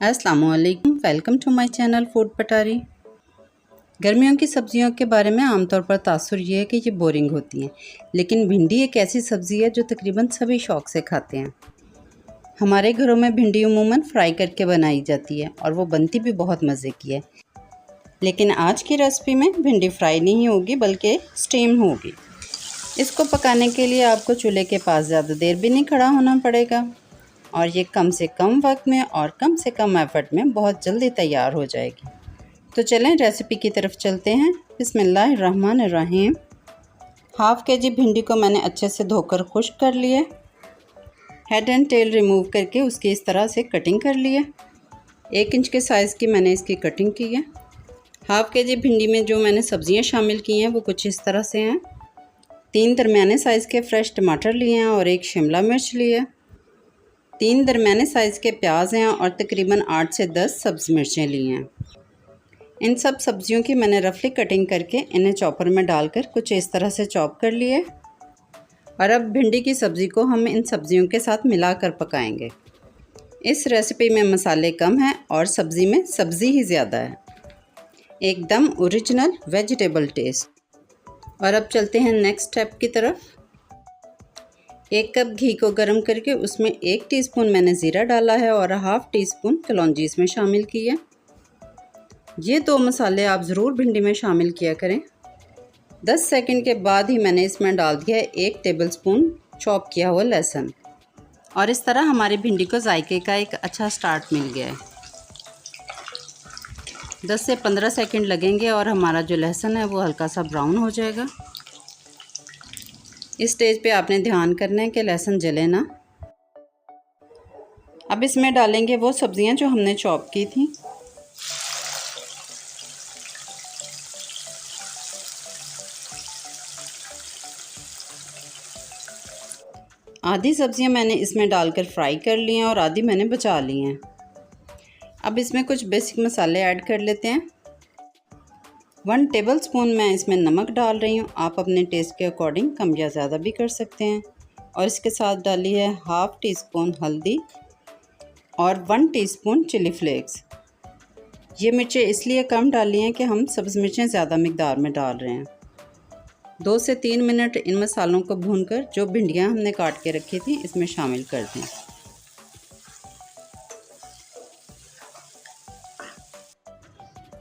अस्सलामुअलैकुम, welcome to my channel food Patari. गर्मियों की सब्जियों के बारे में आमतौर पर तासुर ये है कि ये बोरिंग होती हैं, लेकिन भिंडी एक ऐसी सब्ज़ी है जो तकरीबन सभी शौक़ से खाते हैं। हमारे घरों में भिंडी उमूमन फ्राई करके बनाई जाती है और वो बनती भी बहुत मज़े की है। लेकिन आज की रेसिपी में भिंडी फ्राई नहीं होगी बल्कि स्टीम होगी। इसको पकाने के लिए आपको चूल्हे के पास ज़्यादा देर भी नहीं खड़ा होना पड़ेगा और ये कम से कम वक्त में और कम से कम एफर्ट में बहुत जल्दी तैयार हो जाएगी। तो चलें रेसिपी की तरफ चलते हैं। बिस्मिल्लाहिर्रहमानिर्रहीम। हाफ़ केजी भिंडी को मैंने अच्छे से धोकर खुश्क कर लिए। हेड एंड टेल रिमूव करके उसकी इस तरह से कटिंग कर लिए। 1 इंच के साइज़ की मैंने इसकी कटिंग की है। हाफ़ केजी भिंडी में जो मैंने सब्ज़ियाँ शामिल की हैं वो कुछ इस तरह से हैं। 3 दरमियाने साइज़ के फ्रेश टमाटर लिए हैं और 1 शिमला मिर्च ली है। 3 दरमियाने साइज़ के प्याज हैं और तकरीबन 8 से 10 सब्ज़ मिर्चें ली हैं। इन सब सब्ज़ियों की मैंने रफली कटिंग करके इन्हें चॉपर में डालकर कुछ इस तरह से चॉप कर लिए और अब भिंडी की सब्ज़ी को हम इन सब्ज़ियों के साथ मिलाकर पकाएंगे। इस रेसिपी में मसाले कम हैं और सब्ज़ी में सब्ज़ी ही ज़्यादा है, एकदम ओरिजिनल वेजिटेबल टेस्ट। और अब चलते हैं नेक्स्ट स्टेप की तरफ। 1 कप घी को गर्म करके उसमें 1 टीस्पून मैंने ज़ीरा डाला है और हाफ़ टीस्पून कलौंजी इसमें शामिल की है। ये 2 मसाले आप ज़रूर भिंडी में शामिल किया करें। 10 सेकंड के बाद ही मैंने इसमें डाल दिया है 1 टेबलस्पून चॉप किया हुआ लहसुन और इस तरह हमारी भिंडी को जायके का एक अच्छा स्टार्ट मिल गया है। 10 से 15 सेकंड लगेंगे और हमारा जो लहसुन है वो हल्का सा ब्राउन हो जाएगा। इस स्टेज पे आपने ध्यान करना है कि लहसुन जले ना। अब इसमें डालेंगे वो सब्ज़ियां जो हमने चॉप की थी। आधी सब्ज़ियां मैंने इसमें डालकर फ्राई कर ली हैं और आधी मैंने बचा ली हैं। अब इसमें कुछ बेसिक मसाले ऐड कर लेते हैं। 1 टेबलस्पून मैं इसमें नमक डाल रही हूँ। आप अपने टेस्ट के अकॉर्डिंग कम या ज़्यादा भी कर सकते हैं। और इसके साथ डाली है हाफ़ टीस्पून हल्दी और 1 टीस्पून चिली फ्लेक्स। ये मिर्चें इसलिए कम डाली हैं कि हम सब्ज़ मिर्चें ज़्यादा मिकदार में डाल रहे हैं। 2 से 3 मिनट इन मसालों को भूनकर जो भिंडियाँ हमने काट के रखी थी इसमें शामिल कर दें।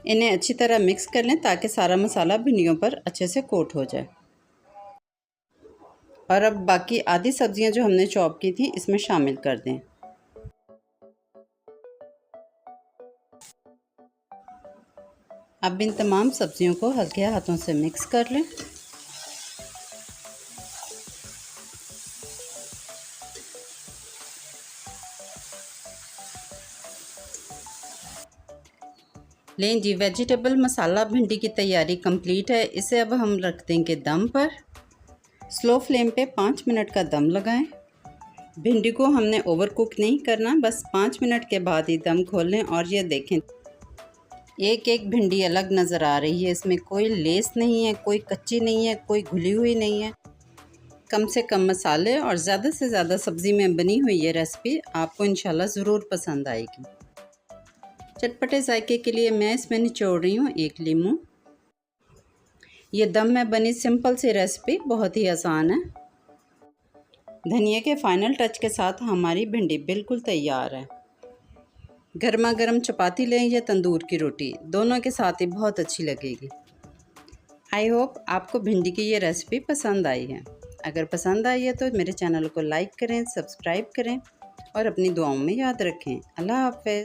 इन्हें अच्छी तरह मिक्स कर लें ताकि सारा मसाला भिंडियों पर अच्छे से कोट हो जाए। और अब बाकी आधी सब्ज़ियां जो हमने चॉप की थी इसमें शामिल कर दें। अब इन तमाम सब्ज़ियों को हल्के हाथों से मिक्स कर लें। लें जी, वेजिटेबल मसाला भिंडी की तैयारी कंप्लीट है। इसे अब हम रख देंगे दम पर। स्लो फ्लेम पे 5 मिनट का दम लगाएं। भिंडी को हमने ओवर कुक नहीं करना, बस 5 मिनट के बाद ही दम खोलें और ये देखें एक एक भिंडी अलग नज़र आ रही है। इसमें कोई लेस नहीं है, कोई कच्ची नहीं है, कोई घुली हुई नहीं है। कम से कम मसाले और ज़्यादा से ज़्यादा सब्ज़ी में बनी हुई ये रेसिपी आपको इंशाल्लाह ज़रूर पसंद आएगी। चटपटे जायके के लिए मैं इसमें निचोड़ रही हूँ 1 लीमू। ये दम में बनी सिंपल सी रेसिपी बहुत ही आसान है। धनिया के फाइनल टच के साथ हमारी भिंडी बिल्कुल तैयार है। गर्मा गर्म चपाती लें या तंदूर की रोटी, दोनों के साथ ही बहुत अच्छी लगेगी। आई होप आपको भिंडी की ये रेसिपी पसंद आई है। अगर पसंद आई है तो मेरे चैनल को लाइक करें, सब्सक्राइब करें और अपनी दुआओं में याद रखें। अल्लाह हाफ़िज़।